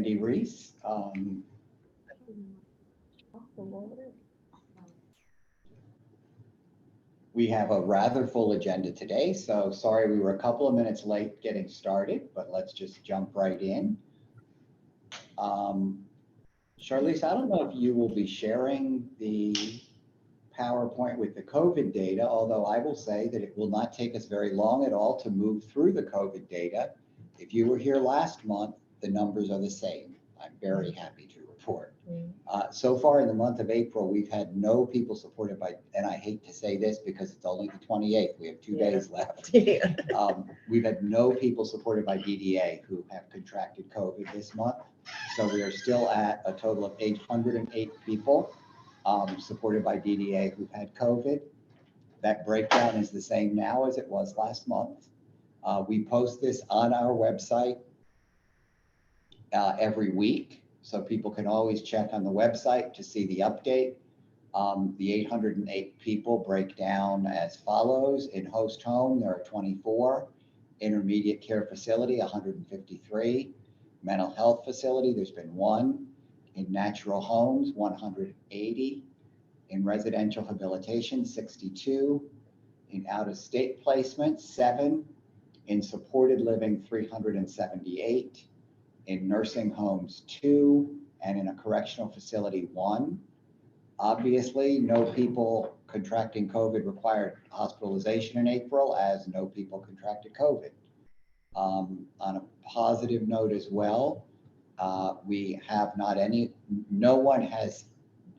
Andy Reese. We have a rather full agenda today, so sorry we were a couple of minutes late getting started, but let's just jump right in. Charlize, I don't know if you will be sharing the PowerPoint with the COVID data, although I will say that it will not take us very long at all to move through the COVID data. If you were here last month, the numbers are the same. I'm very happy to report. So far in the month of April, we've had no people supported by, and I hate to say this because it's only the 28th, we have 2 days left. We've had no people supported by DDA who have contracted COVID this month. So we are still at a total of 808 people supported by DDA who've had COVID. That breakdown is the same now as it was last month. We post this on our website every week, so people can always check on the website to see the update. The 808 people break down as follows. In host home, there are 24. Intermediate care facility, 153. Mental health facility, there's been 1. In natural homes, 180. In residential habilitation, 62. In out-of-state placement, 7. In supported living, 378. In nursing homes, 2. And in a correctional facility, 1. Obviously, no people contracting COVID required hospitalization in April, as no people contracted COVID. On a positive note as well, we have no one has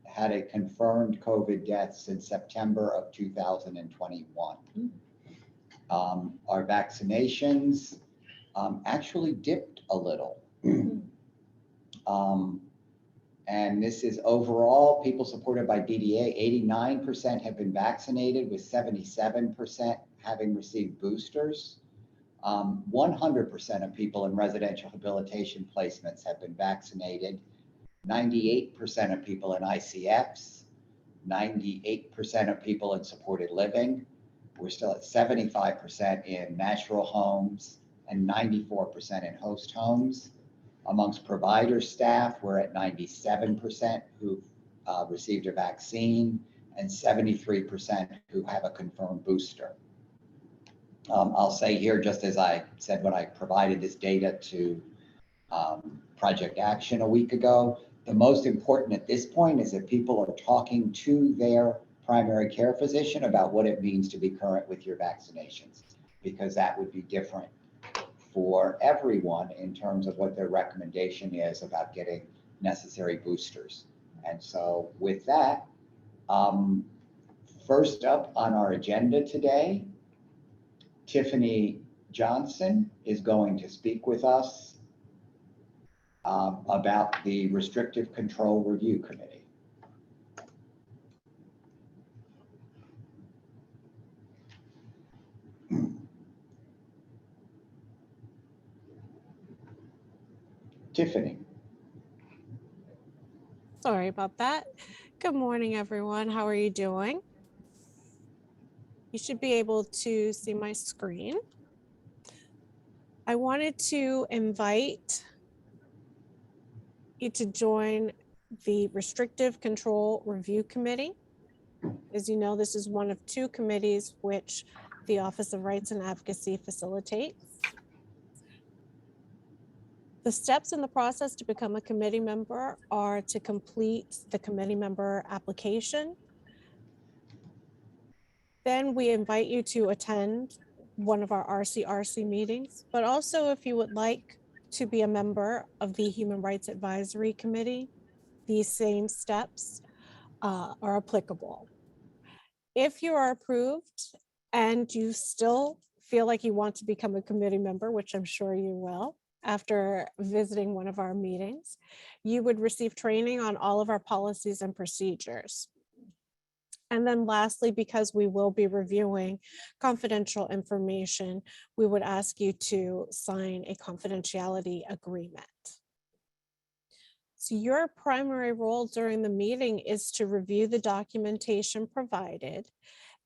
had a confirmed COVID death since September of 2021. Our vaccinations actually dipped a little. And this is overall people supported by DDA. 89% have been vaccinated, with 77% having received boosters. 100% of people in residential habilitation placements have been vaccinated. 98% of people in ICFs, 98% of people in supported living. We're still at 75% in natural homes and 94% in host homes. Amongst provider staff, we're at 97% who've received a vaccine and 73% who have a confirmed booster. I'll say here, just as I said when I provided this data to Project Action a week ago, the most important at this point is that people are talking to their primary care physician about what it means to be current with your vaccinations, because that would be different for everyone in terms of what their recommendation is about getting necessary boosters. And so with that, first up on our agenda today, Tiffany Johnson is going to speak with us about the Restrictive Control Review Committee. Tiffany. Sorry about that. Good morning, everyone. How are you doing? You should be able to see my screen. I wanted to invite you to join the Restrictive Control Review Committee. As you know, this is one of 2 committees which the Office of Rights and Advocacy facilitates. The steps in the process to become a committee member are to complete the committee member application. Then we invite you to attend one of our RCRC meetings, but also if you would like to be a member of the Human Rights Advisory Committee, these same steps are applicable. If you are approved and you still feel like you want to become a committee member, which I'm sure you will, after visiting one of our meetings, you would receive training on all of our policies and procedures. And then lastly, because we will be reviewing confidential information, we would ask you to sign a confidentiality agreement. So your primary role during the meeting is to review the documentation provided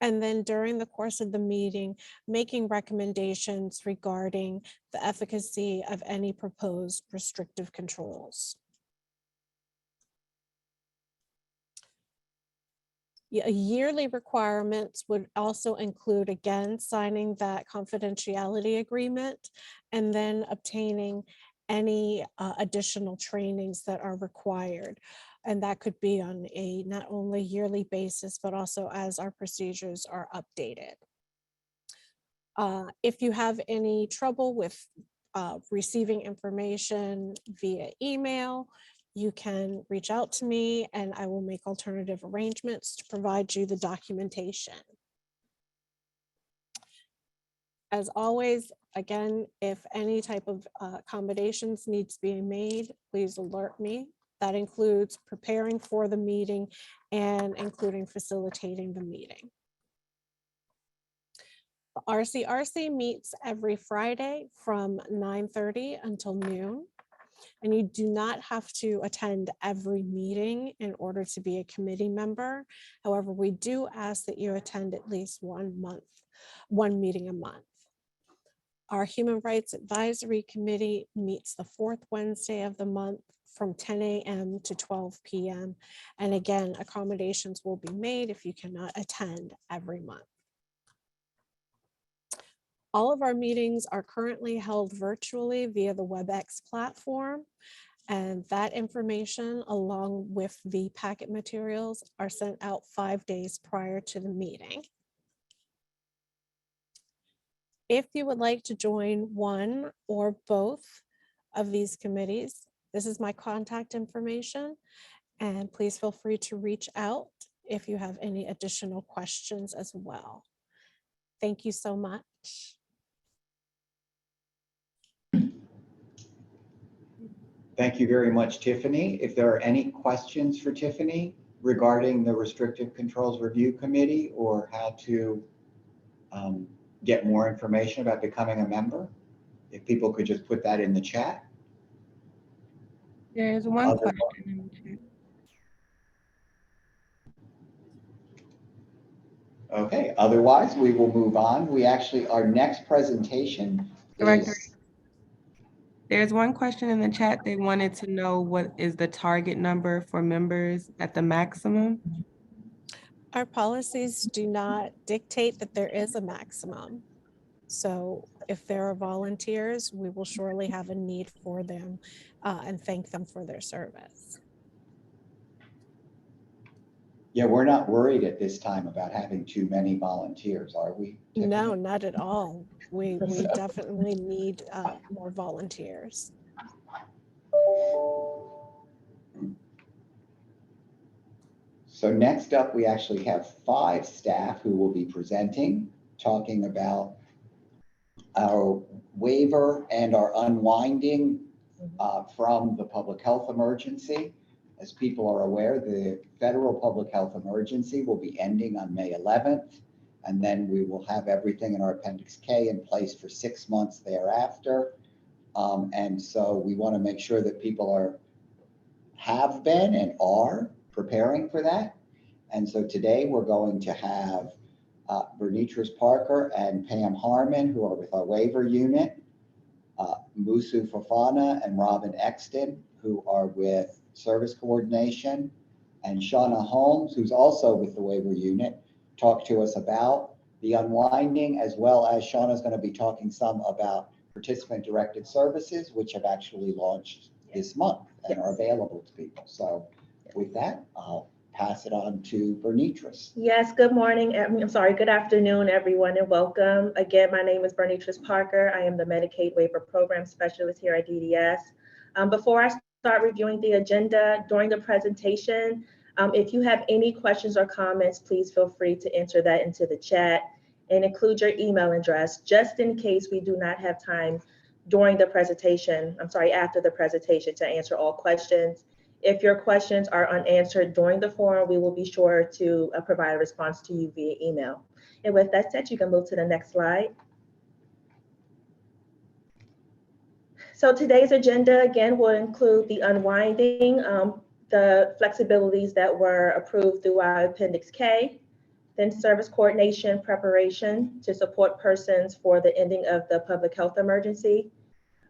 And then during the course of the meeting, making recommendations regarding the efficacy of any proposed restrictive controls. Yearly requirements would also include, again, signing that confidentiality agreement and then obtaining any additional trainings that are required. And that could be on a not only yearly basis, but also as our procedures are updated. If you have any trouble with receiving information via email, you can reach out to me and I will make alternative arrangements to provide you the documentation. As always, again, if any type of accommodations needs to be made, please alert me. That includes preparing for the meeting and including facilitating the meeting. The RCRC meets every Friday from 9:30 until noon. And you do not have to attend every meeting in order to be a committee member. However, we do ask that you attend at least one meeting a month. Our Human Rights Advisory Committee meets the fourth Wednesday of the month from 10 a.m. to 12 p.m. And again, accommodations will be made if you cannot attend every month. All of our meetings are currently held virtually via the WebEx platform, and that information, along with the packet materials, are sent out 5 days prior to the meeting. If you would like to join one or both of these committees, this is my contact information, and please feel free to reach out if you have any additional questions as well. Thank you so much. Thank you very much, Tiffany. If there are any questions for Tiffany regarding the Restrictive Controls Review Committee or how to get more information about becoming a member, if people could just put that in the chat. There's one question in the chat. Okay, otherwise we will move on. Our next presentation Director, is... There's one question in the chat. They wanted to know what is the target number for members at the maximum? Our policies do not dictate that there is a maximum. So if there are volunteers, we will surely have a need for them and thank them for their service. Yeah, we're not worried at this time about having too many volunteers, are we, Tiffany? No, not at all. We definitely need more volunteers. So next up, we actually have 5 staff who will be presenting, talking about our waiver and our unwinding from the public health emergency. As people are aware, the federal public health emergency will be ending on May 11th, and then we will have everything in our Appendix K in place for 6 months thereafter. And so we want to make sure that people have been and are preparing for that. And so today we're going to have Bernitris Parker and Pam Harmon, who are with our waiver unit, Musu Fofana and Robin Exton, who are with service coordination, and Shauna Holmes, who's also with the waiver unit, talk to us about the unwinding, as well as Shauna's going to be talking some about participant-directed services, which have actually launched this month and are available to people. So with that, I'll pass it on to Bernitris. Yes, good morning. Good afternoon, everyone, and welcome. Again, my name is Bernitris Parker. I am the Medicaid Waiver Program Specialist here at DDS. Before I start reviewing the agenda during the presentation, if you have any questions or comments, please feel free to enter that into the chat and include your email address, just in case we do not have time during the presentation, after the presentation, to answer all questions. If your questions are unanswered during the forum, we will be sure to provide a response to you via email. And with that said, you can move to the next slide. So today's agenda, again, will include the unwinding, the flexibilities that were approved through our Appendix K, then service coordination preparation to support persons for the ending of the public health emergency.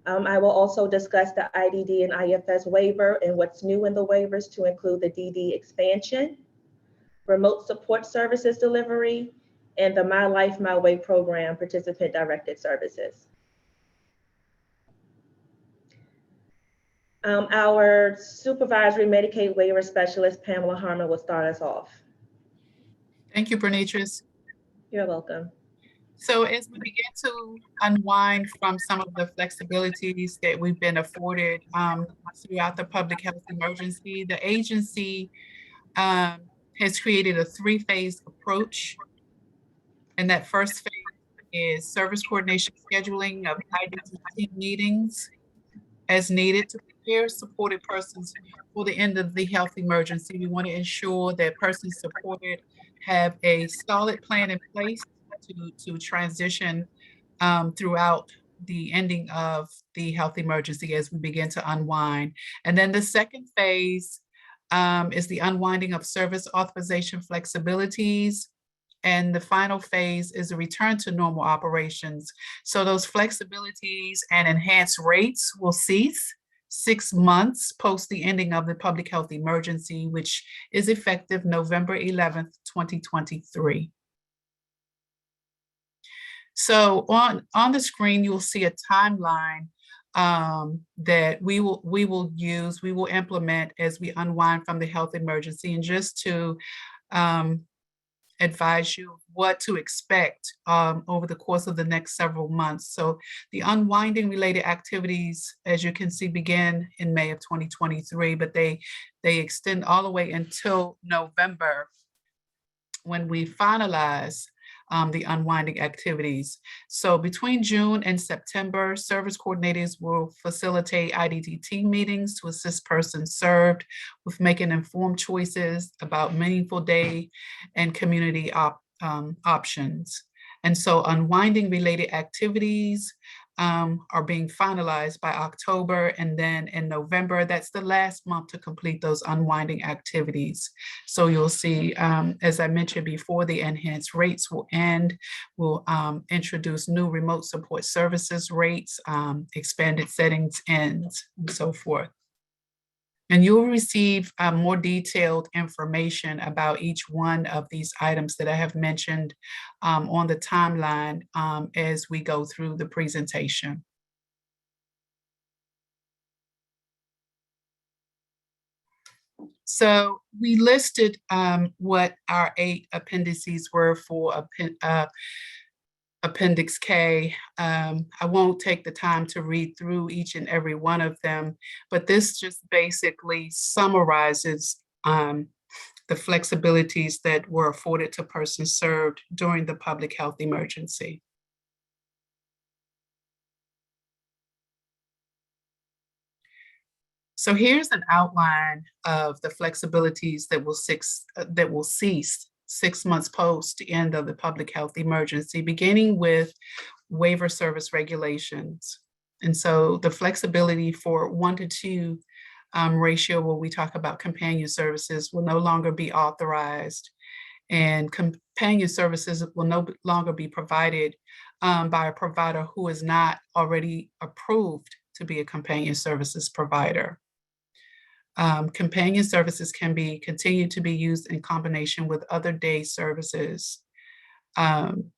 I will also discuss the IDD and IFS waiver and what's new in the waivers to include the DD expansion, remote support services delivery, and the My Life, My Way program participant-directed services. Our supervisory Medicaid waiver specialist, Pamela Harmon, will start us off. Thank you, Bernice. You're welcome. So as we begin to unwind from some of the flexibilities that we've been afforded throughout the public health emergency, the agency has created a three-phase approach. And that first phase is service coordination scheduling of IDGS meetings as needed to prepare supported persons for the end of the health emergency. We want to ensure that persons supported have a solid plan in place to transition throughout the ending of the health emergency as we begin to unwind. And then the second phase is the unwinding of service authorization flexibilities. And the final phase is a return to normal operations. So those flexibilities and enhanced rates will cease 6 months post the ending of the public health emergency, which is effective November 11th, 2023. So on the screen, you'll see a timeline that we will implement as we unwind from the health emergency. And just to advise you what to expect over the course of the next several months. So the unwinding related activities, as you can see, begin in May of 2023, but they extend all the way until November when we finalize the unwinding activities. So between June and September, service coordinators will facilitate IDD team meetings to assist persons served with making informed choices about meaningful day and community options. And so unwinding related activities are being finalized by October, and then in November, that's the last month to complete those unwinding activities. So you'll see, as I mentioned before, the enhanced rates will end. We'll introduce new remote support services rates, expanded settings ends, and so forth. And you'll receive more detailed information about each one of these items that I have mentioned on the timeline as we go through the presentation. So we listed what our 8 appendices were for Appendix K. I won't take the time to read through each and every one of them, but this just basically summarizes the flexibilities that were afforded to persons served during the public health emergency. So here's an outline of the flexibilities that will cease 6 months post the end of the public health emergency, beginning with waiver service regulations. And so the flexibility for 1-to-2 ratio, where we talk about companion services, will no longer be authorized, and companion services will no longer be provided by a provider who is not already approved to be a companion services provider. Companion services can continue to be used in combination with other day services. And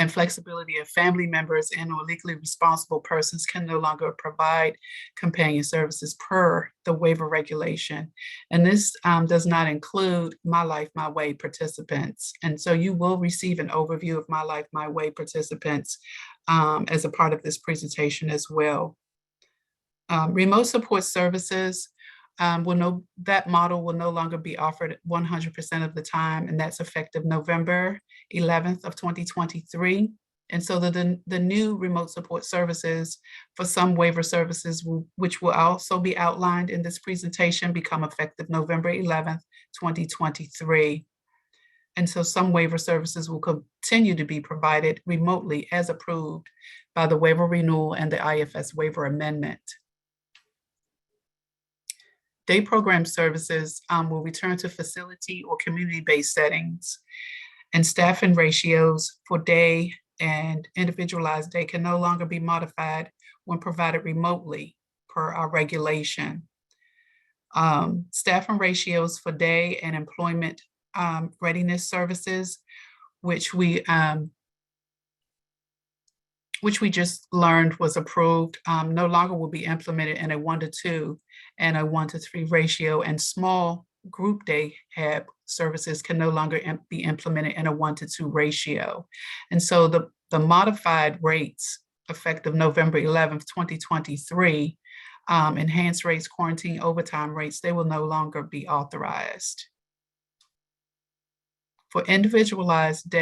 flexibility of family members and or legally responsible persons can no longer provide companion services per the waiver regulation. And this does not include My Life, My Way participants. And so you will receive an overview of My Life, My Way participants as a part of this presentation as well. Remote support services, that model will no longer be offered 100% of the time, and that's effective November 11th of 2023. And so the new remote support services for some waiver services, which will also be outlined in this presentation, become effective November 11th, 2023. And so some waiver services will continue to be provided remotely as approved by the waiver renewal and the IFS waiver amendment. day program services will return to facility or community-based settings, and staffing ratios for day and individualized day can no longer be modified when provided remotely per our regulation. Staffing ratios for day and employment readiness services, which we just learned was approved, no longer will be implemented in a 1-to-2 and a 1-to-3 ratio, and small group day HAB services can no longer be implemented in a 1-to-2 ratio. And so the modified rates effective November 11th, 2023, enhanced rates, quarantine overtime rates, they will no longer be authorized. For individualized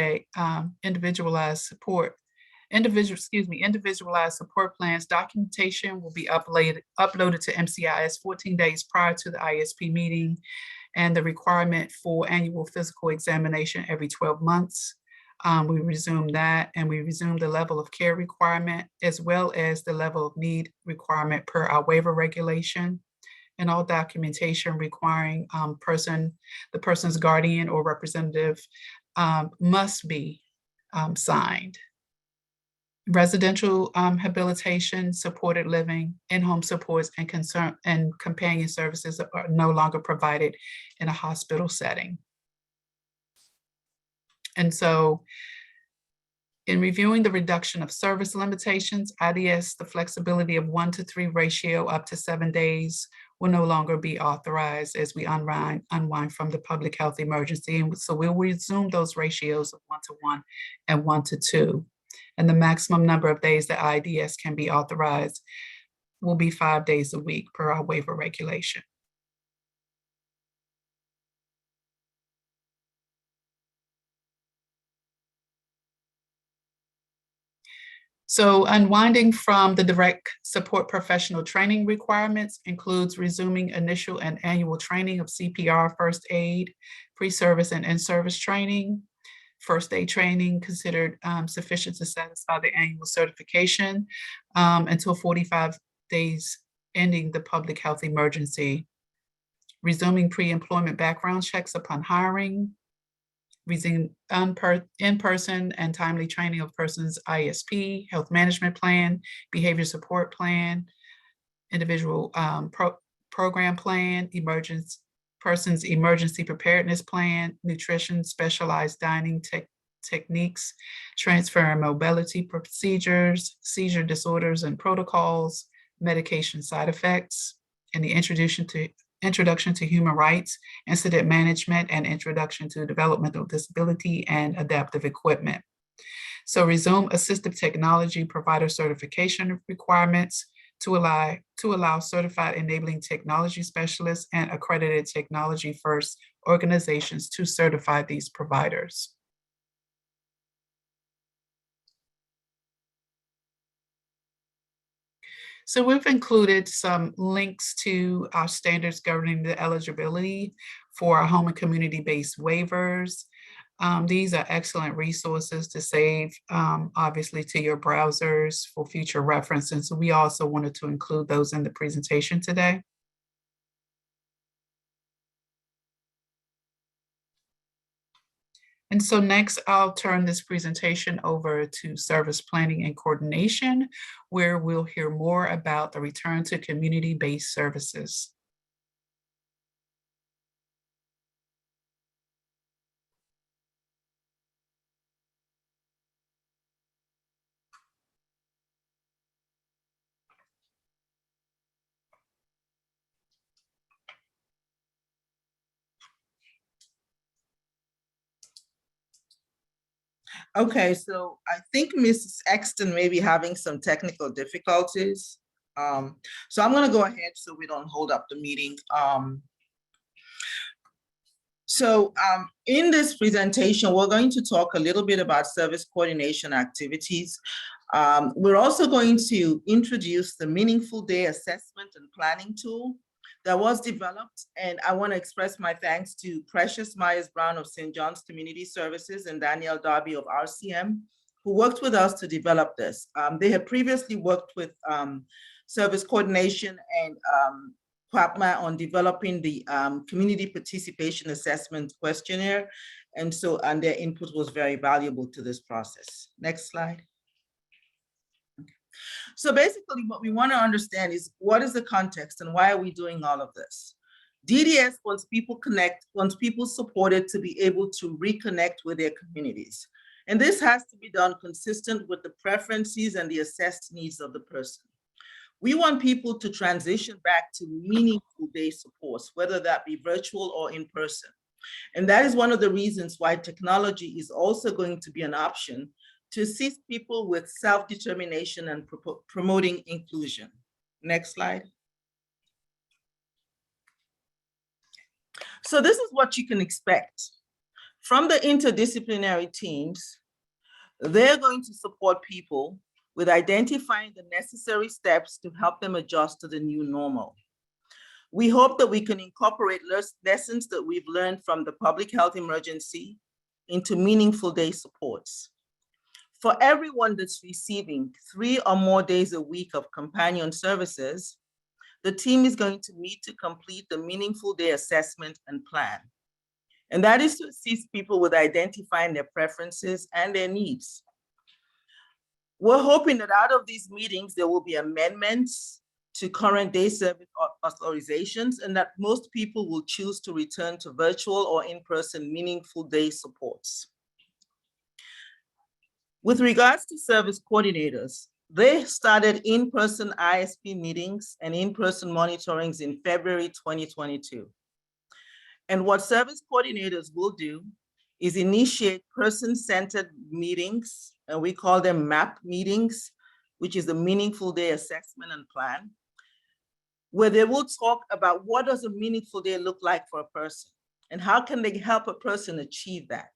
individualized support plans, documentation will be uploaded to MCIS 14 days prior to the ISP meeting, and the requirement for annual physical examination every 12 months. We resume that, and we resume the level of care requirement as well as the level of need requirement per our waiver regulation, and all documentation requiring the person's guardian or representative must be signed. Residential habilitation, supported living, in-home supports, and companion services are no longer provided in a hospital setting. And so in reviewing the reduction of service limitations, IDS, the flexibility of 1-to-3 ratio up to 7 days will no longer be authorized as we unwind from the public health emergency. And so we'll resume those ratios of 1-to-1 and 1-to-2. And the maximum number of days that IDS can be authorized will be 5 days a week per our waiver regulation. So unwinding from the direct support professional training requirements includes resuming initial and annual training of CPR, first aid, pre-service and in-service training, first aid training considered sufficient to satisfy the annual certification until 45 days ending the public health emergency, resuming pre-employment background checks upon hiring, resume in-person and timely training of persons' ISP, health management plan, behavior support plan, individual program plan, person's emergency preparedness plan, nutrition, specialized dining techniques, transfer and mobility procedures, seizure disorders and protocols, medication side effects, and the introduction to human rights, incident management, and introduction to developmental disability and adaptive equipment. So resume assistive technology provider certification requirements to allow certified enabling technology specialists and accredited technology first organizations to certify these providers. So we've included some links to our standards governing the eligibility for our home and community-based waivers. These are excellent resources to save, obviously, to your browsers for future reference. And so we also wanted to include those in the presentation today. And so next, I'll turn this presentation over to service planning and coordination, where we'll hear more about the return to community-based services. Okay, so I think Mrs. Exton may be having some technical difficulties. So I'm gonna go ahead so we don't hold up the meeting. In this presentation, we're going to talk a little bit about service coordination activities. We're also going to introduce the Meaningful Day Assessment and Planning tool that was developed, and I want to express my thanks to Precious Myers-Brown of St. John's Community Services and Danielle Darby of RCM, who worked with us to develop this. They had previously worked with service coordination and QAPMA on developing the community participation assessment questionnaire. And their input was very valuable to this process. Next slide. So basically what we want to understand is what is the context and why are we doing all of this? DDS wants people supported to be able to reconnect with their communities. And this has to be done consistent with the preferences and the assessed needs of the person. We want people to transition back to meaningful day supports, whether that be virtual or in person. And that is one of the reasons why technology is also going to be an option to assist people with self-determination and promoting inclusion. Next slide. So this is what you can expect. From the interdisciplinary teams, they're going to support people with identifying the necessary steps to help them adjust to the new normal. We hope that we can incorporate lessons that we've learned from the public health emergency into meaningful day supports. For everyone that's receiving 3 or more days a week of companion services, the team is going to meet to complete the meaningful day assessment and plan. And that is to assist people with identifying their preferences and their needs. We're hoping that out of these meetings, there will be amendments to current day service authorizations and that most people will choose to return to virtual or in-person meaningful day supports. With regards to service coordinators, they started in-person ISP meetings and in-person monitorings in February 2022. And what service coordinators will do is initiate person-centered meetings, and we call them MAP meetings, which is the Meaningful Day Assessment and Plan, where they will talk about what does a meaningful day look like for a person and how can they help a person achieve that.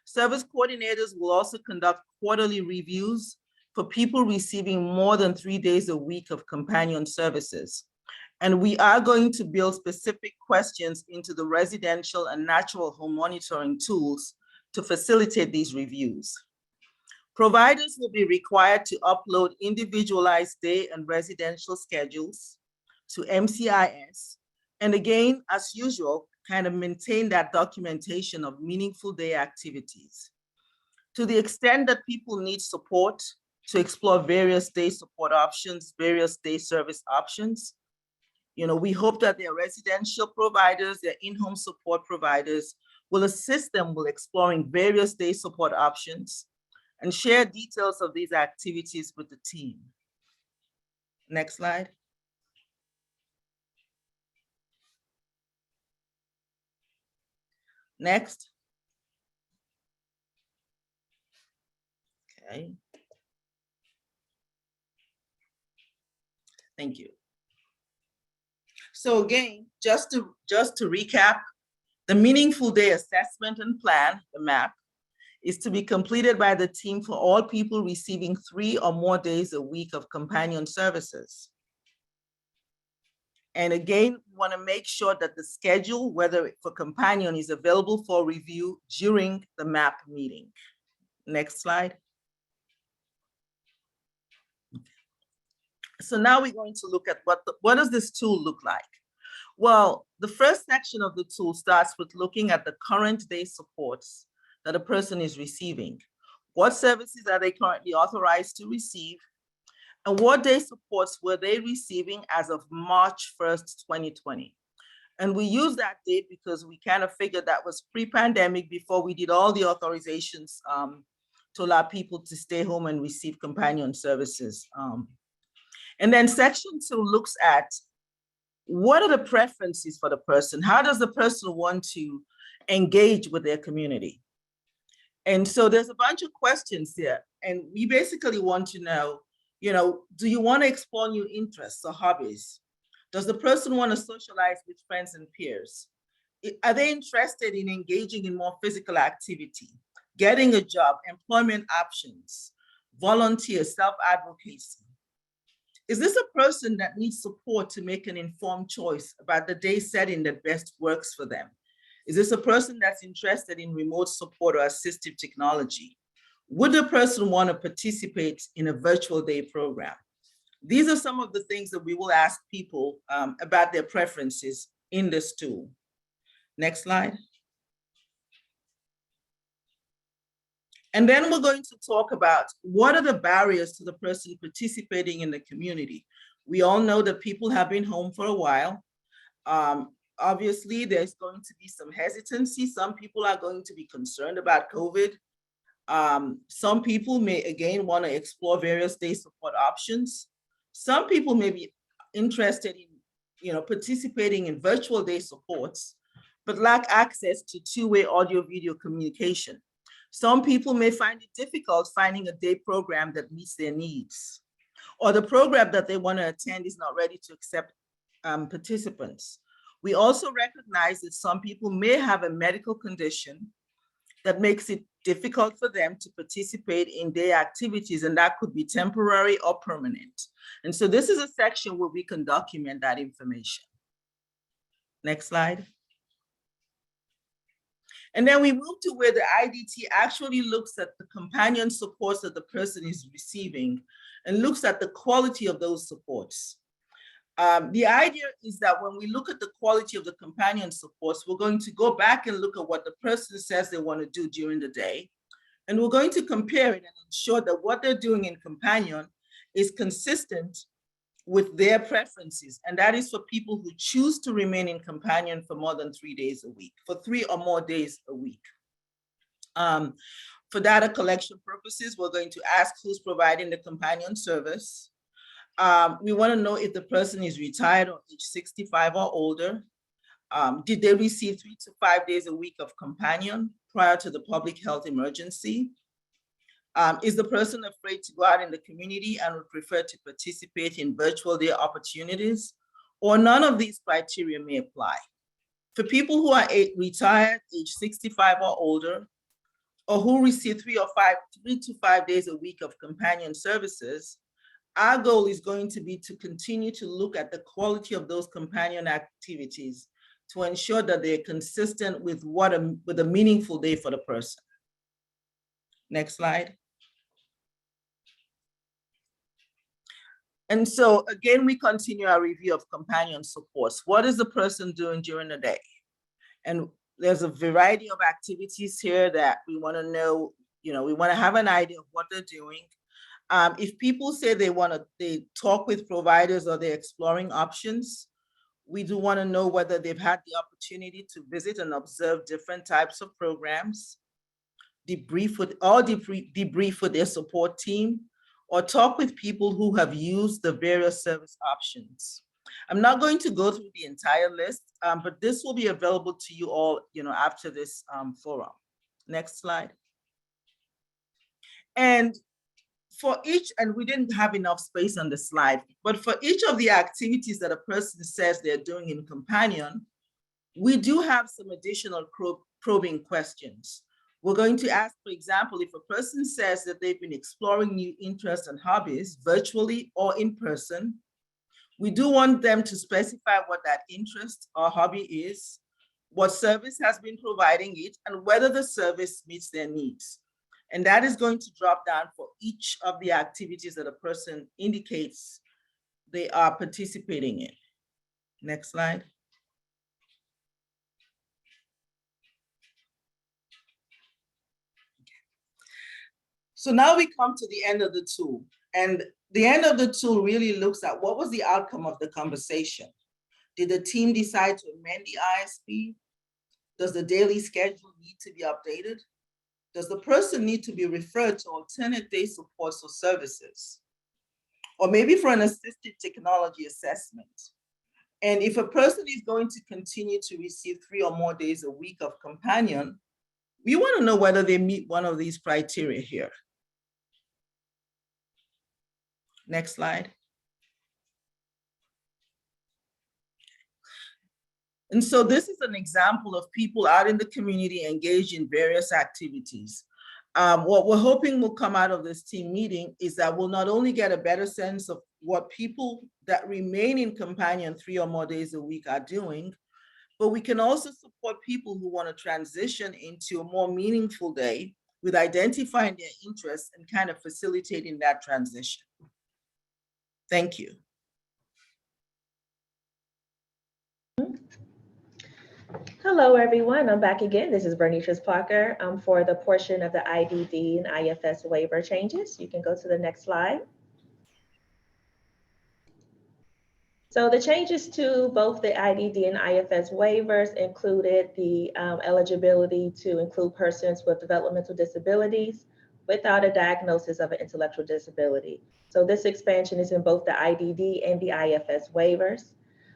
Service coordinators will also conduct quarterly reviews for people receiving more than 3 days a week of companion services. And we are going to build specific questions into the residential and natural home monitoring tools to facilitate these reviews. Providers will be required to upload individualized day and residential schedules to MCIS. And again, as usual, kind of maintain that documentation of meaningful day activities. To the extent that people need support to explore various day support options, various day service options, we hope that their residential providers, their in-home support providers will assist them with exploring various day support options and share details of these activities with the team. Next slide. Next. Okay. Thank you. So again, just to recap, the Meaningful Day Assessment and Plan, the MAP, is to be completed by the team for all people receiving 3 or more days a week of companion services. And again, we want to make sure that the schedule, whether for companion, is available for review during the MAP meeting. Next slide. So now we're going to look at what does this tool look like? Well, the first section of the tool starts with looking at the current day supports that a person is receiving. What services are they currently authorized to receive? And what day supports were they receiving as of March 1st, 2020? And we use that date because we kind of figured that was pre-pandemic before we did all the authorizations to allow people to stay home and receive companion services. And then section 2 looks at what are the preferences for the person? How does the person want to engage with their community? And so there's a bunch of questions there. And we basically want to know, do you want to explore new interests or hobbies? Does the person want to socialize with friends and peers? Are they interested in engaging in more physical activity, getting a job, employment options, volunteer, self-advocacy? Is this a person that needs support to make an informed choice about the day setting that best works for them? Is this a person that's interested in remote support or assistive technology? Would the person want to participate in a virtual day program? These are some of the things that we will ask people about their preferences in this tool. Next slide. And then we're going to talk about what are the barriers to the person participating in the community. We all know that people have been home for a while. Obviously, there's going to be some hesitancy. Some people are going to be concerned about COVID. Some people may, again, want to explore various day support options. Some people may be interested in participating in virtual day supports, but lack access to two-way audio-video communication. Some people may find it difficult finding a day program that meets their needs, or the program that they want to attend is not ready to accept participants. We also recognize that some people may have a medical condition that makes it difficult for them to participate in day activities, and that could be temporary or permanent. And so this is a section where we can document that information. Next slide. And then we move to where the IDT actually looks at the companion supports that the person is receiving and looks at the quality of those supports. The idea is that when we look at the quality of the companion supports, we're going to go back and look at what the person says they want to do during the day. And we're going to compare it and ensure that what they're doing in companion is consistent with their preferences. And that is for people who choose to remain in companion for more than 3 days a week, for 3 or more days a week. For data collection purposes, we're going to ask who's providing the companion service. We want to know if the person is retired or age 65 or older. Did they receive 3 to 5 days a week of companion prior to the public health emergency? Is the person afraid to go out in the community and would prefer to participate in virtual day opportunities? Or none of these criteria may apply. For people who are retired, age 65 or older, or who receive 3 to 5 days a week of companion services, our goal is going to be to continue to look at the quality of those companion activities to ensure that they're consistent with with a meaningful day for the person. Next slide. And so again, we continue our review of companion supports. What is the person doing during the day? And there's a variety of activities here that we want to know, we want to have an idea of what they're doing. If people say they talk with providers or they're exploring options, we do want to know whether they've had the opportunity to visit and observe different types of programs, debrief with their support team, or talk with people who have used the various service options. I'm not going to go through the entire list, but this will be available to you all, after this forum. Next slide. And for each, and we didn't have enough space on the slide, but for each of the activities that a person says they're doing in companion, we do have some additional probing questions. We're going to ask, for example, if a person says that they've been exploring new interests and hobbies virtually or in person, we do want them to specify what that interest or hobby is, what service has been providing it, and whether the service meets their needs. And that is going to drop down for each of the activities that a person indicates they are participating in. Next slide. So now we come to the end of the tool. And the end of the tool really looks at what was the outcome of the conversation. Did the team decide to amend the ISP? Does the daily schedule need to be updated? Does the person need to be referred to alternate day supports or services? Or maybe for an assisted technology assessment? And if a person is going to continue to receive 3 or more days a week of companion, we want to know whether they meet one of these criteria here. Next slide. And so this is an example of people out in the community engaged in various activities. What we're hoping will come out of this team meeting is that we'll not only get a better sense of what people that remain in companion 3 or more days a week are doing, but we can also support people who want to transition into a more meaningful day with identifying their interests and kind of facilitating that transition. Thank you. Hello, everyone. I'm back again. This is Bernice Parker for the portion of the IDD and IFS waiver changes. You can go to the next slide. So the changes to both the IDD and IFS waivers included the eligibility to include persons with developmental disabilities without a diagnosis of an intellectual disability. So this expansion is in both the IDD and the IFS waivers.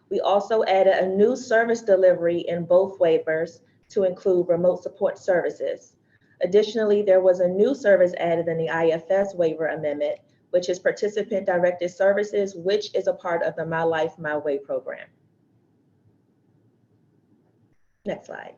We also added a new service delivery in both waivers to include remote support services. Additionally, there was a new service added in the IFS waiver amendment, which is participant-directed services, which is a part of the My Life, My Way program. Next slide.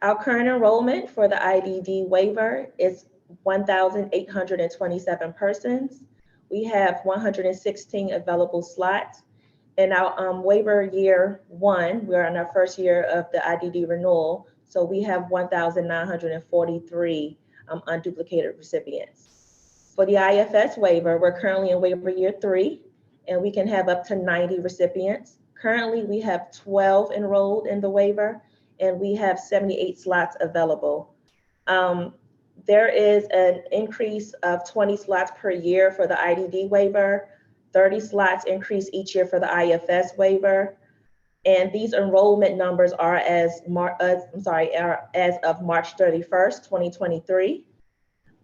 Our current enrollment for the IDD waiver is 1,827 persons. We have 116 available slots. In our waiver year 1, we're in our first year of the IDD renewal, so we have 1,943 unduplicated recipients. For the IFS waiver, we're currently in waiver year 3, and we can have up to 90 recipients. Currently, we have 12 enrolled in the waiver, and we have 78 slots available. There is an increase of 20 slots per year for the IDD waiver, 30 slots increase each year for the IFS waiver. And these enrollment numbers are as of March 31st, 2023.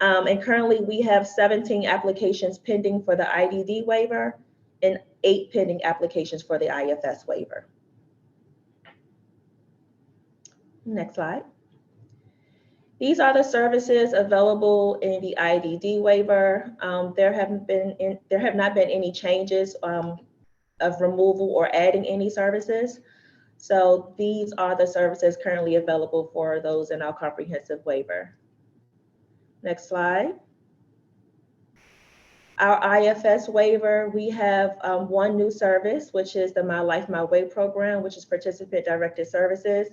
And currently we have 17 applications pending for the IDD waiver and 8 pending applications for the IFS waiver. Next slide. These are the services available in the IDD waiver. There have not been any changes of removal or adding any services. So these are the services currently available for those in our comprehensive waiver. Next slide. Our IFS waiver, we have one new service, which is the My Life, My Way program, which is participant-directed services,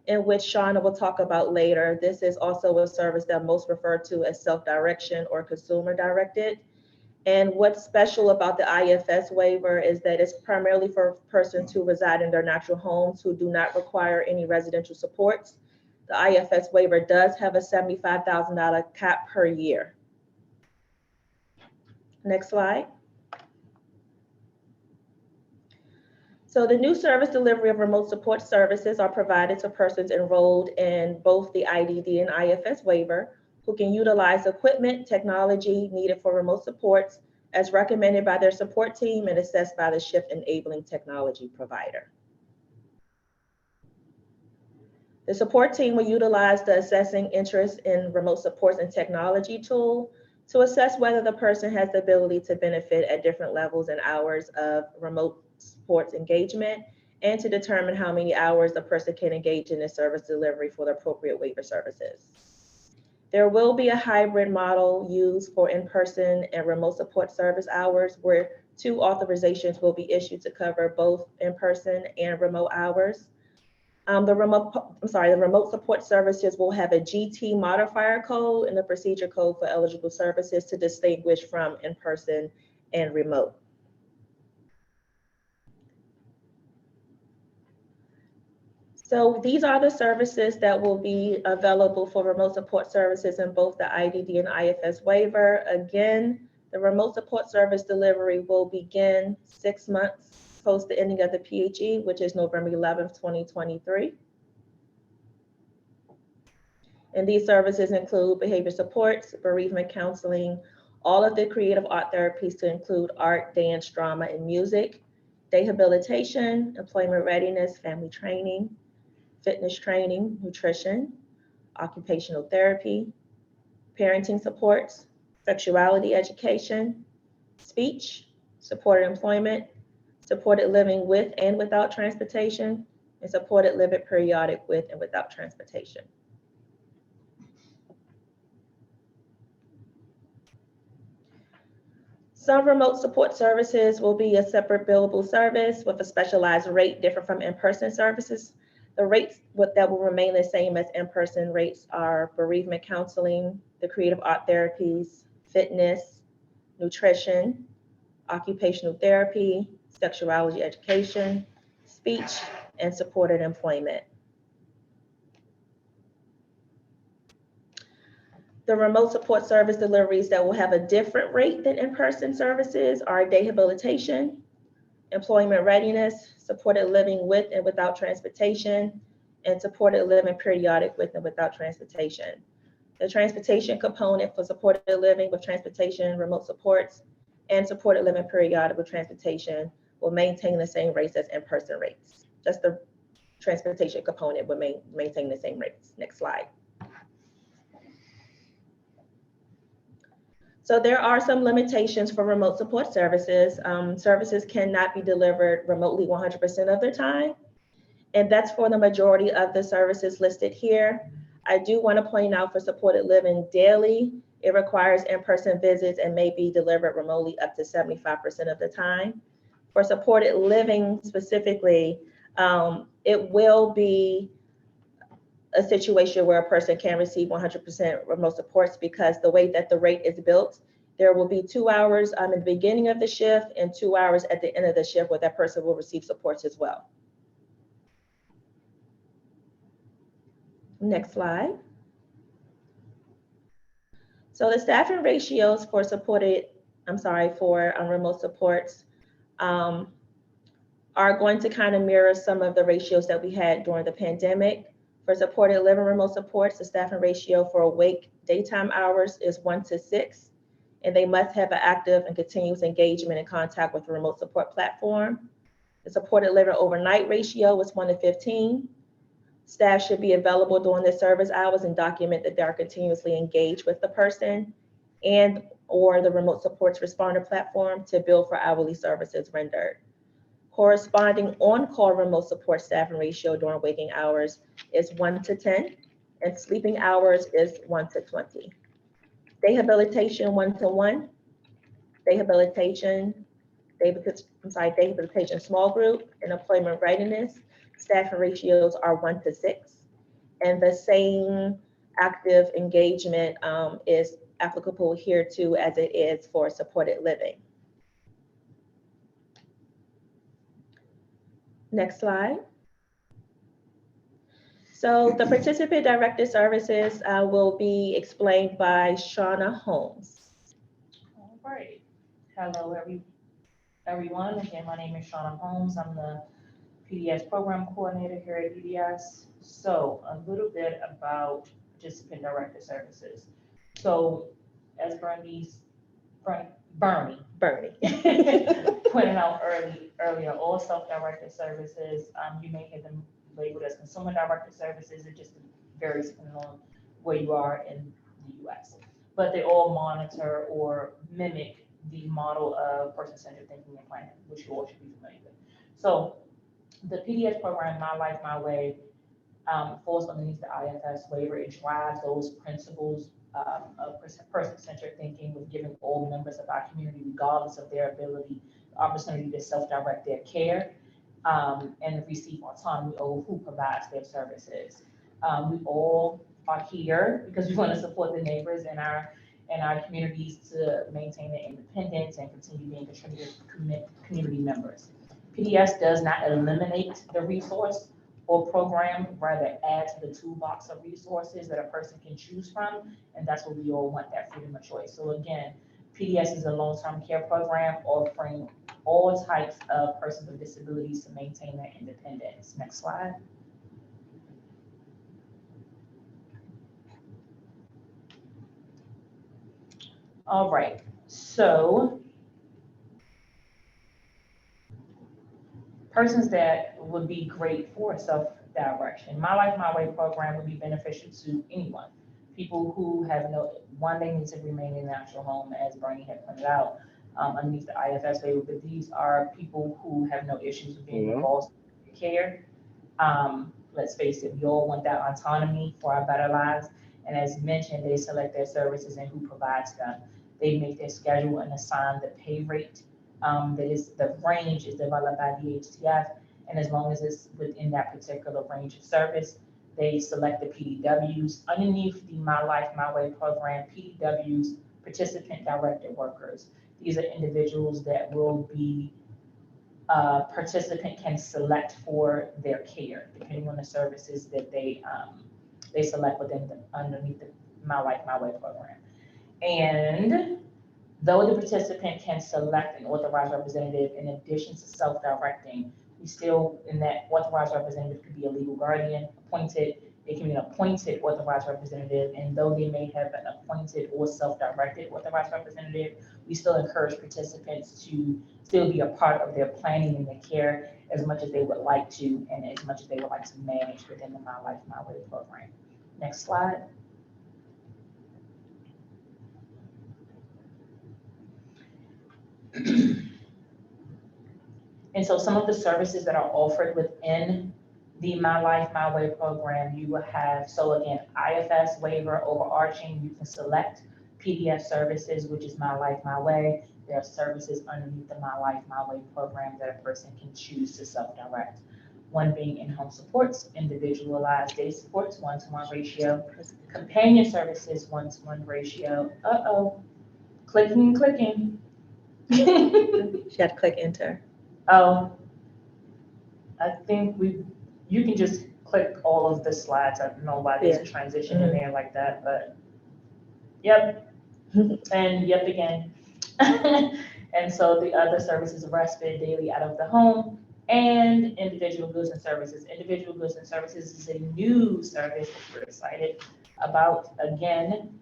in which Shauna will talk about later. This is also a service that most refer to as self-direction or consumer-directed. And what's special about the IFS waiver is that it's primarily for persons who reside in their natural homes who do not require any residential supports. The IFS waiver does have a $75,000 cap per year. Next slide. So the new service delivery of remote support services are provided to persons enrolled in both the IDD and IFS waiver who can utilize equipment, technology needed for remote supports as recommended by their support team and assessed by the shift enabling technology provider. The support team will utilize the assessing interest in remote supports and technology tool to assess whether the person has the ability to benefit at different levels and hours of remote supports engagement, and to determine how many hours the person can engage in the service delivery for the appropriate waiver services. There will be a hybrid model used for in-person and remote support service hours where 2 authorizations will be issued to cover both in-person and remote hours. The remote support services will have a GT modifier code and the procedure code for eligible services to distinguish from in-person and remote. So these are the services that will be available for remote support services in both the IDD and IFS waiver. Again, the remote support service delivery will begin 6 months post the ending of the PHE, which is November 11th, 2023. And these services include behavior supports, bereavement counseling, all of the creative art therapies to include art, dance, drama, and music, rehabilitation, employment readiness, family training, fitness training, nutrition, occupational therapy, parenting supports, sexuality education, speech, supported employment, supported living with and without transportation, and supported living periodic with and without transportation. Some remote support services will be a separate billable service with a specialized rate different from in-person services. The rates that will remain the same as in-person rates are bereavement counseling, the creative art therapies, fitness, nutrition, occupational therapy, sexuality education, speech, and supported employment. The remote support service deliveries that will have a different rate than in-person services are day habilitation, employment readiness, supported living with and without transportation, and supported living periodic with and without transportation. The transportation component for supported living with transportation, remote supports, and supported living periodic with transportation will maintain the same rates as in-person rates. Just the transportation component will maintain the same rates. Next slide. So there are some limitations for remote support services. Services cannot be delivered remotely 100% of their time. And that's for the majority of the services listed here. I do want to point out for supported living daily, it requires in-person visits and may be delivered remotely up to 75% of the time. For supported living specifically, it will be a situation where a person can receive 100% remote supports, because the way that the rate is built, there will be 2 hours in the beginning of the shift and 2 hours at the end of the shift where that person will receive supports as well. Next slide. So the staffing ratios for remote supports are going to kind of mirror some of the ratios that we had during the pandemic. For supported living remote supports, the staffing ratio for awake daytime hours is 1:6, and they must have an active and continuous engagement and contact with the remote support platform. The supported living overnight ratio is 1:15. Staff should be available during their service hours and document that they are continuously engaged with the person and or the remote supports responder platform to bill for hourly services rendered. Corresponding on-call remote support staffing ratio during waking hours is 1:10, and sleeping hours is 1:20. Day habilitation 1:1. Day habilitation small group and employment readiness staffing ratios are 1:6, and the same active engagement is applicable here too as it is for supported living. Next slide. So the participant directed services will be explained by Shauna Holmes. All right. Hello, everyone. Again, my name is Shauna Holmes. I'm the PDS program coordinator here at DDS. So a little bit about participant directed services. So as Bernie pointed out earlier, all self-directed services, you may hear them labeled as consumer-directed services. It just varies depending on where you are in the US. But they all monitor or mimic the model of person-centered thinking and planning, which you all should be familiar with. So the PDS program, My Life, My Way, falls underneath the IFS waiver. It drives those principles of person-centered thinking with giving all members of our community, regardless of their ability, the opportunity to self-direct their care and receive autonomy over who provides their services. We all are here because we want to support the neighbors in our communities to maintain their independence and continue being community members. PDS does not eliminate the resource or program, rather add to the toolbox of resources that a person can choose from, and that's what we all want, that freedom of choice. So again, PDS is a long-term care program offering all types of persons with disabilities to maintain their independence. Next slide. All right, so persons that would be great for self-direction. My Life, My Way program would be beneficial to anyone. People who have they need to remain in their actual home, as Bernie had pointed out, underneath the IFS waiver, but these are people who have no issues with being involved in care. Let's face it, we all want that autonomy for our better lives. And as mentioned, they select their services and who provides them. They make their schedule and assign the pay rate. The range is developed by DHTF, and as long as it's within that particular range of service, they select the PDWs. Underneath the My Life, My Way program, PDWs participant directed workers. These are individuals that will be participant can select for their care, depending on the services that they select underneath the My Life, My Way program. And though the participant can select an authorized representative in addition to self-directing, we still, in that authorized representative could be a legal guardian appointed, it can be an appointed authorized representative, and though they may have an appointed or self-directed authorized representative, we still encourage participants to still be a part of their planning and their care as much as they would like to, and as much as they would like to manage within the My Life, My Way program. Next slide. And so some of the services that are offered within the My Life, My Way program, you will have, so again, IFS waiver overarching, you can select PDF services, which is My Life, My Way. There are services underneath the My Life, My Way program that a person can choose to self-direct. One being in-home supports, individualized day supports, 1-to-1 ratio, companion services, 1-to-1 ratio. Clicking. She had to click enter. Oh, I think you can just click all of the slides. I don't know why there's a transition in there like that, but yep. And yep again. And so the other services, respite, daily out of the home, and individual goods and services. Individual goods and services is a new service that we're excited about. Again,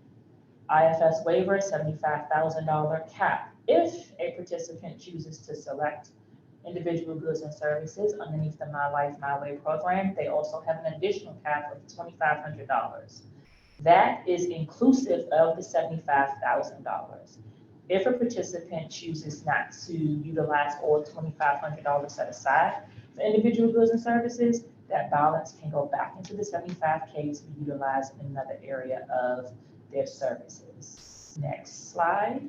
IFS waiver, $75,000 cap. If a participant chooses to select individual goods and services underneath the My Life, My Way program, they also have an additional cap of $2,500. That is inclusive of the $75,000. If a participant chooses not to utilize all $2,500 set aside for individual goods and services, that balance can go back into the $75K to be utilized in another area of their services. Next slide.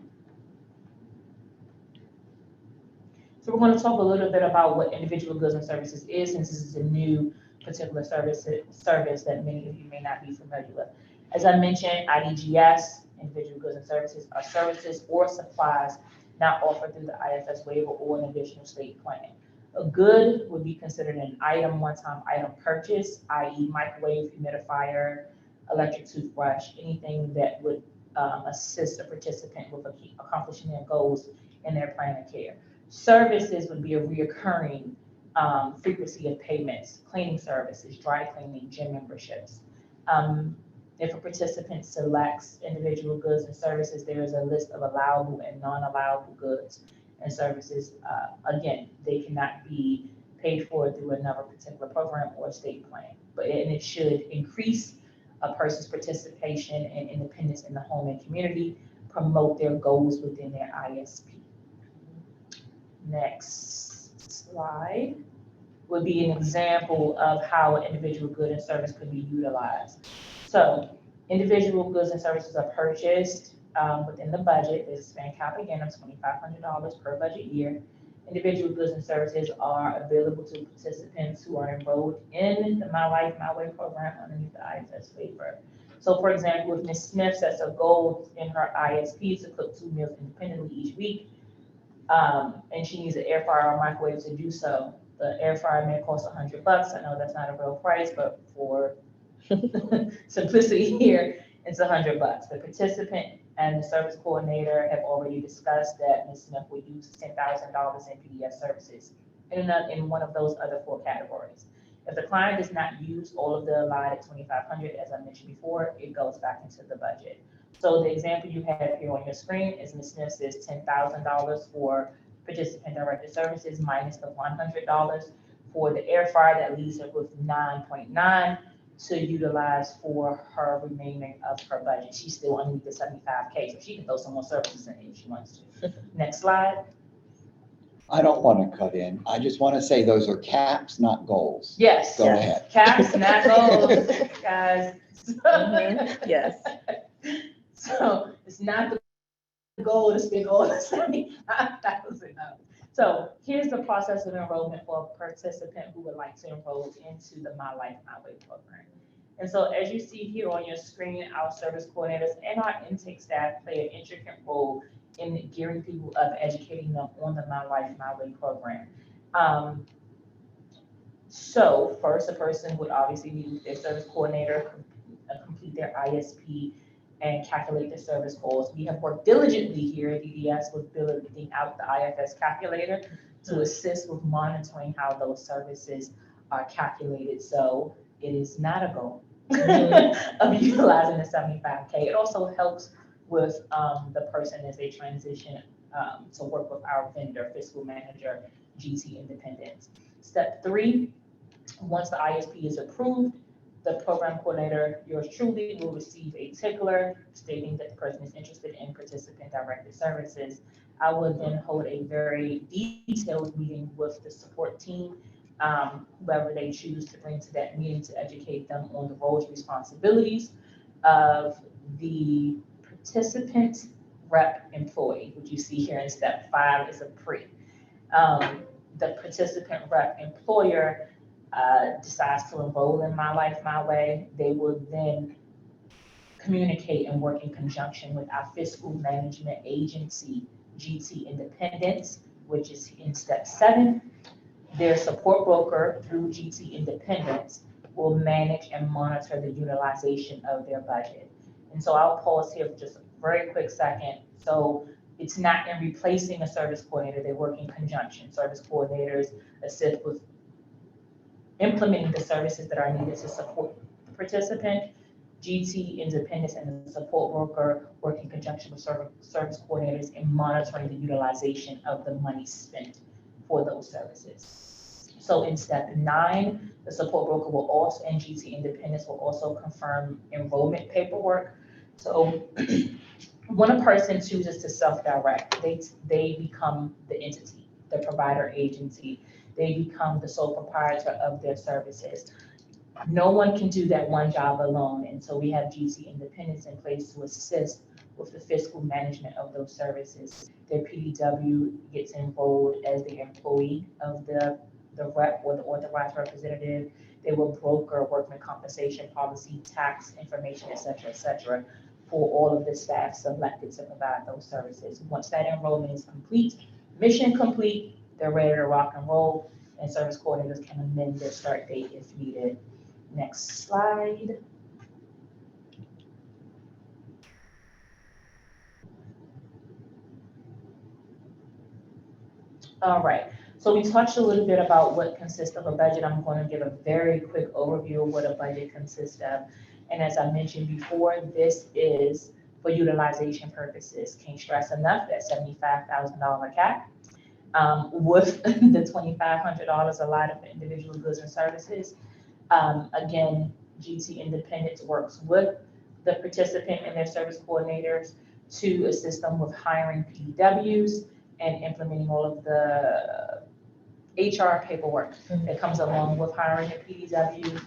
So we're going to talk a little bit about what individual goods and services is, since this is a new particular service that many of you may not be familiar with. As I mentioned, IDGS, individual goods and services, are services or supplies not offered through the IFS waiver or an additional state plan. A good would be considered an item, one-time item purchase, i.e. microwave, humidifier, electric toothbrush, anything that would assist a participant with accomplishing their goals in their plan of care. Services would be a reoccurring frequency of payments, cleaning services, dry cleaning, gym memberships. If a participant selects individual goods and services, there is a list of allowable and non-allowable goods and services. Again, they cannot be paid for through another particular program or state plan, and it should increase a person's participation and independence in the home and community, promote their goals within their ISP. Next slide would be an example of how an individual good and service could be utilized. So individual goods and services are purchased within the budget. There's a spend cap again of $2,500 per budget year. Individual goods and services are available to participants who are enrolled in the My Life, My Way program underneath the IFS waiver. So for example, if Ms. Smith sets a goal in her ISP to cook 2 meals independently each week, and she needs an air fryer or microwave to do so, the air fryer may cost $100. I know that's not a real price, but for simplicity here, it's $100. The participant and the service coordinator have already discussed that Ms. Smith would use $10,000 in PDS services in one of those other 4 categories. If the client does not use all of the allotted $2,500, as I mentioned before, it goes back into the budget. So the example you have here on your screen is Ms. Smith says $10,000 for participant directed services minus the $100 for the air fryer. That leaves her with 9.9 to utilize for her remaining of her budget. She's still underneath the 75K, so she can throw some more services in if she wants to. Next slide. I don't want to cut in. I just want to say those are caps, not goals. Yes. Go ahead. Caps, not goals, guys. Yes. So it's not the goal to spend all the $75,000. So here's the process of enrollment for a participant who would like to enroll into the My Life, My Way program. And so as you see here on your screen, our service coordinators and our intake staff play an intricate role in gearing people up, educating them on the My Life, My Way program. So first, a person would obviously meet with their service coordinator, complete their ISP, and calculate the service goals. We have worked diligently here at DDS with building out the IFS calculator to assist with monitoring how those services are calculated. So it is not a goal of utilizing the 75K. It also helps with the person as they transition to work with our vendor, fiscal manager, GT Independence. Step 3, once the ISP is approved, the program coordinator, yours truly, will receive a tickler stating that the person is interested in participant-directed services. I will then hold a very detailed meeting with the support team, whoever they choose to bring to that meeting, to educate them on the roles, responsibilities of the participant rep employee, which you see here in step 5 is a pre. The participant rep employer decides to enroll in My Life, My Way. They will then communicate and work in conjunction with our fiscal management agency, GT Independence, which is in step 7. Their support broker through GT Independence will manage and monitor the utilization of their budget. And so I'll pause here for just a very quick second. So it's not in replacing a service coordinator, they work in conjunction. Service coordinators assist with implementing the services that are needed to support the participant. GT Independence and the support broker work in conjunction with service coordinators in monitoring the utilization of the money spent for those services. So in step 9, the support broker will also, and GT Independence will also confirm enrollment paperwork. So when a person chooses to self-direct, they become the entity, the provider agency. They become the sole proprietor of their services. No one can do that one job alone. And so we have GT Independence in place to assist with the fiscal management of those services. Their PDW gets enrolled as the employee of the rep or the authorized representative. They will broker workman compensation policy, tax information, et cetera, for all of the staff selected to provide those services. Once that enrollment is complete, mission complete, they're ready to rock and roll, and service coordinators can amend their start date if needed. Next slide. All right, so we touched a little bit about what consists of a budget. I'm going to give a very quick overview of what a budget consists of. And as I mentioned before, this is for utilization purposes. Can't stress enough that $75,000 cap. With the $2,500 allotted for individual goods and services. Again, GT Independence works with the participant and their service coordinators to assist them with hiring PDWs and implementing all of the HR paperwork that comes along with hiring a PDW.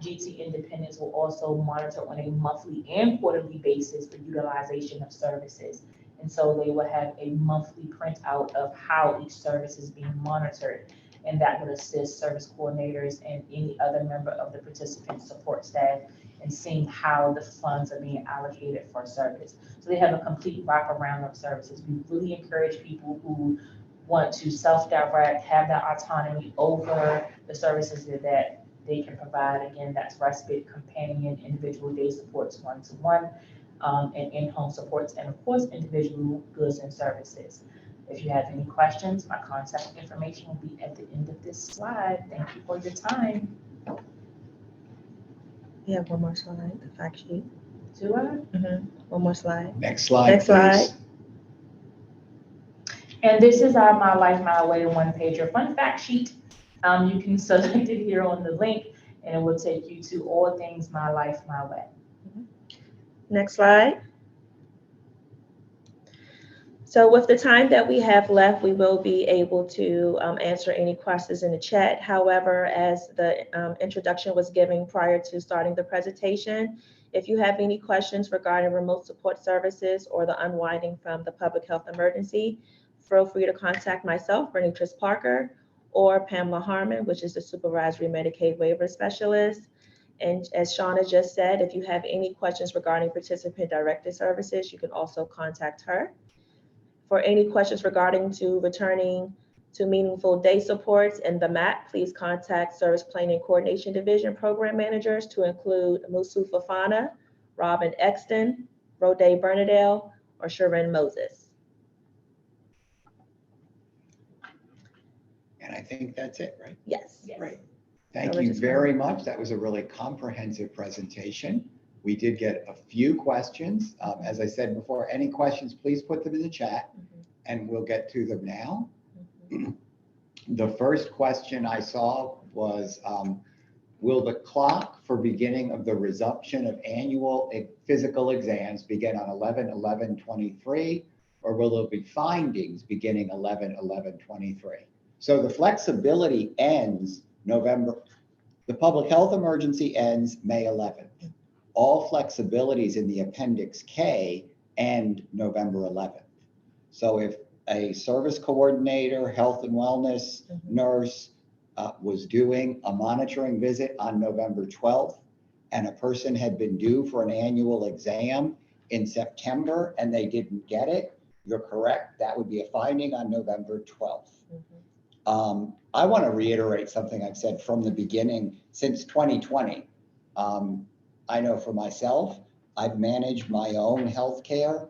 GT Independence will also monitor on a monthly and quarterly basis the utilization of services. And so they will have a monthly printout of how each service is being monitored. And that would assist service coordinators and any other member of the participant support staff in seeing how the funds are being allocated for service. So they have a complete wraparound of services. We really encourage people who want to self-direct, have that autonomy over the services that they can provide. Again, that's respite, companion, individual day supports, one-to-one, and in-home supports, and of course, individual goods and services. If you have any questions, my contact information will be at the end of this slide. Thank you for your time. We have one more slide, the fact sheet. Do I? One more slide. Next slide, Next slide. please. And this is our My Life, My Way one-pager fun fact sheet. You can select it here on the link, and it will take you to all things My Life, My Way. Next slide. So with the time that we have left, we will be able to answer any questions in the chat. However, as the introduction was given prior to starting the presentation, if you have any questions regarding remote support services or the unwinding from the public health emergency, feel free to contact myself, Bernice Parker, or Pamela Harmon, which is the Supervisory Medicaid Waiver Specialist. And as Shauna just said, if you have any questions regarding participant-directed services, you can also contact her. For any questions regarding to returning to meaningful day supports in the MAC, please contact Service Planning Coordination Division Program Managers to include Musu Fafana, Robin Exton, Rode Bernadette, or Sharon Moses. And I think that's it, right? Yes. Yes. Right. Thank So we're you just very much. That was a really comprehensive presentation. We did get a few questions. As I said before, any questions, please put them in the chat and we'll get to them now. The first question I saw was, will the clock for beginning of the resumption of annual physical exams begin on 11/11/23, or will there be findings beginning 11/11/23? So the flexibility ends November. The public health emergency ends May 11th. All flexibilities in the Appendix K end November 11th. So if a service coordinator, health and wellness nurse was doing a monitoring visit on November 12th, and a person had been due for an annual exam in September and they didn't get it, you're correct. That would be a finding on November 12th. I want to reiterate something I've said from the beginning since 2020. I know for myself, I've managed my own healthcare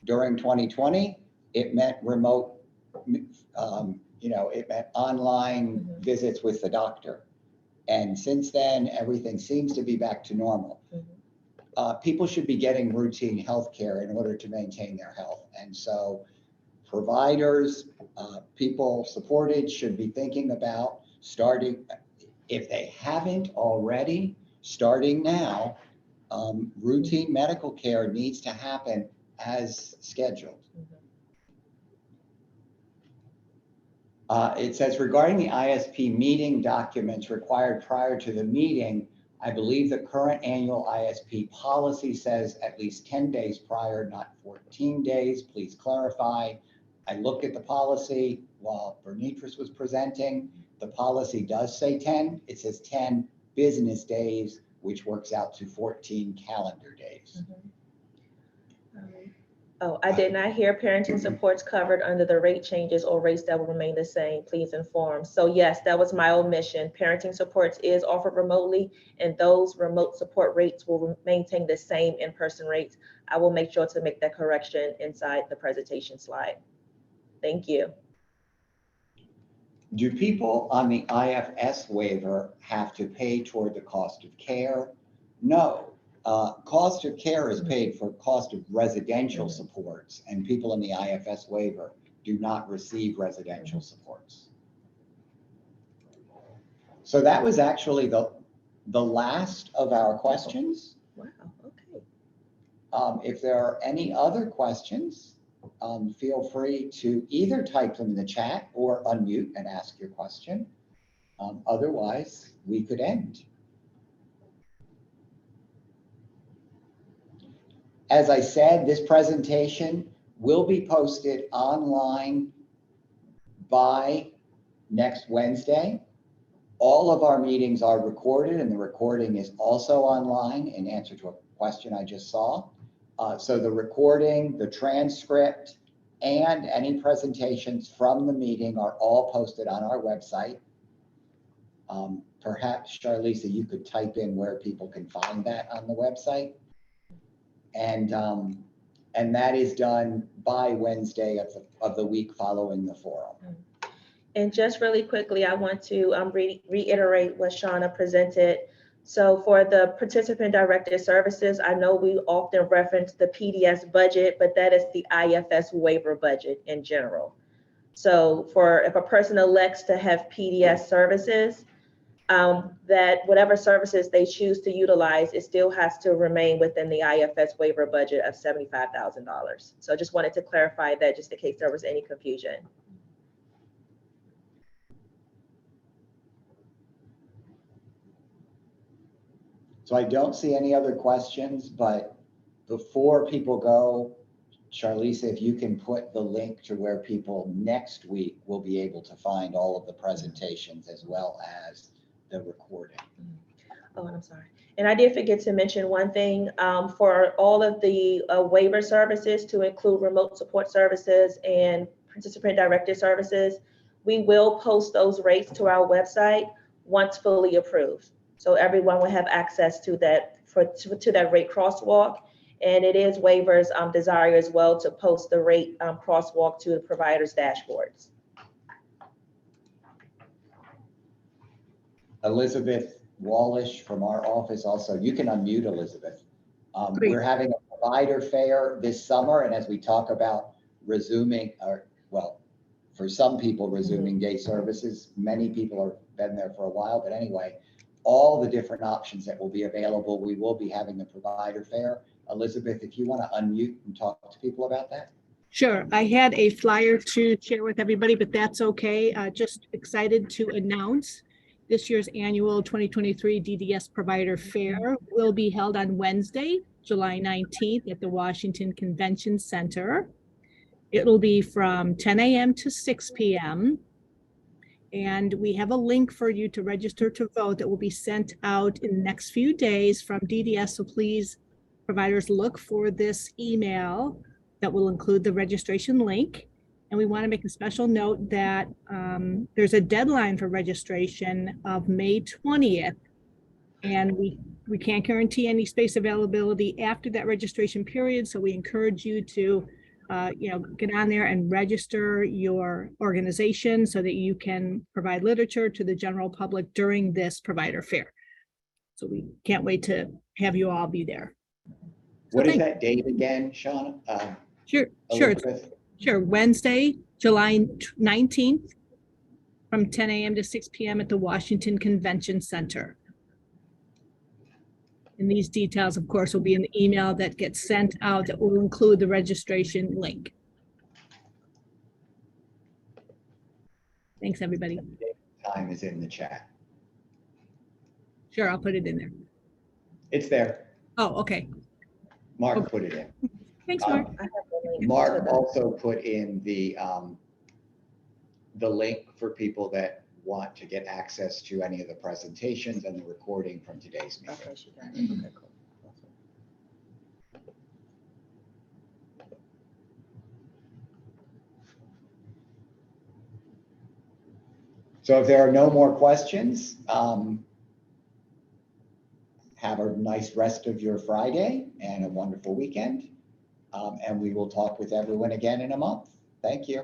during 2020. It meant remote, it meant online visits with the doctor. And since then, everything seems to be back to normal. People should be getting routine healthcare in order to maintain their health. And so providers, people supported should be thinking about starting, if they haven't already, starting now. Routine medical care needs to happen as scheduled. It says, regarding the ISP meeting documents required prior to the meeting, I believe the current annual ISP policy says at least 10 days prior, not 14 days. Please clarify. I looked at the policy while Bernitris was presenting. The policy does say 10. It says 10 business days, which works out to 14 calendar days. Oh, I did not hear parenting supports covered under the rate changes or rates that will remain the same. Please inform. So yes, that was my omission. Parenting supports is offered remotely, and those remote support rates will maintain the same in-person rates. I will make sure to make that correction inside the presentation slide. Thank you. Do people on the IFS waiver have to pay toward the cost of care? No. Cost of care is paid for cost of residential supports, and people in the IFS waiver do not receive residential supports. So that was actually the last of our questions. Wow, okay. If there are any other questions, feel free to either type them in the chat or unmute and ask your question. Otherwise, we could end. As I said, this presentation will be posted online by next Wednesday. All of our meetings are recorded, and the recording is also online in answer to a question I just saw. So the recording, the transcript, and any presentations from the meeting are all posted on our website. Perhaps, Charlisa, you could type in where people can find that on the website. And that is done by Wednesday of the week following the forum. And just really quickly, I want to reiterate what Shauna presented. So for the participant-directed services, I know we often reference the PDS budget, but that is the IFS waiver budget in general. So if a person elects to have PDS services, that whatever services they choose to utilize, it still has to remain within the IFS waiver budget of $75,000. So I just wanted to clarify that just in case there was any confusion. So I don't see any other questions, but before people go, Charlisa, if you can put the link to where people next week will be able to find all of the presentations as well as the recording. Oh, and I'm sorry. And I did forget to mention one thing, for all of the waiver services, to include remote support services and participant directed services, we will post those rates to our website once fully approved. So everyone will have access to that to that rate crosswalk. And it is waivers desire as well to post the rate crosswalk to the providers' dashboards. Elizabeth Wallish from our office also, you can unmute Elizabeth. Great. We're having a provider fair this summer, and as we talk about resuming, or well, for some people resuming day services, many people have been there for a while, but anyway, all the different options that will be available, we will be having the provider fair. Elizabeth, if you want to unmute and talk to people about that. Sure. I had a flyer to share with everybody, but that's okay. Just excited to announce this year's annual 2023 DDS Provider Fair will be held on Wednesday, July 19th at the Washington Convention Center. It'll be from 10 a.m. to 6 p.m. And we have a link for you to register to vote that will be sent out in the next few days from DDS. So please, providers, look for this email that will include the registration link. And we want to make a special note that there's a deadline for registration of May 20th. And we can't guarantee any space availability after that registration period. So we encourage you to get on there and register your organization so that you can provide literature to the general public during this provider fair. So we can't wait to have you all be there. What is that date again, Shauna? Sure. Wednesday, July 19th from 10 a.m. to 6 p.m. at the Washington Convention Center. And these details, of course, will be in the email that gets sent out that will include the registration link. Thanks, everybody. Time is in the chat. Sure, I'll put it in there. It's there. Oh, okay. Mark put it in. Thanks, Mark. Mark also put in the link for people that want to get access to any of the presentations and the recording from today's meeting. Okay, she got it. Okay, cool. So if there are no more questions, have a nice rest of your Friday and a wonderful weekend. And we will talk with everyone again in a month. Thank you.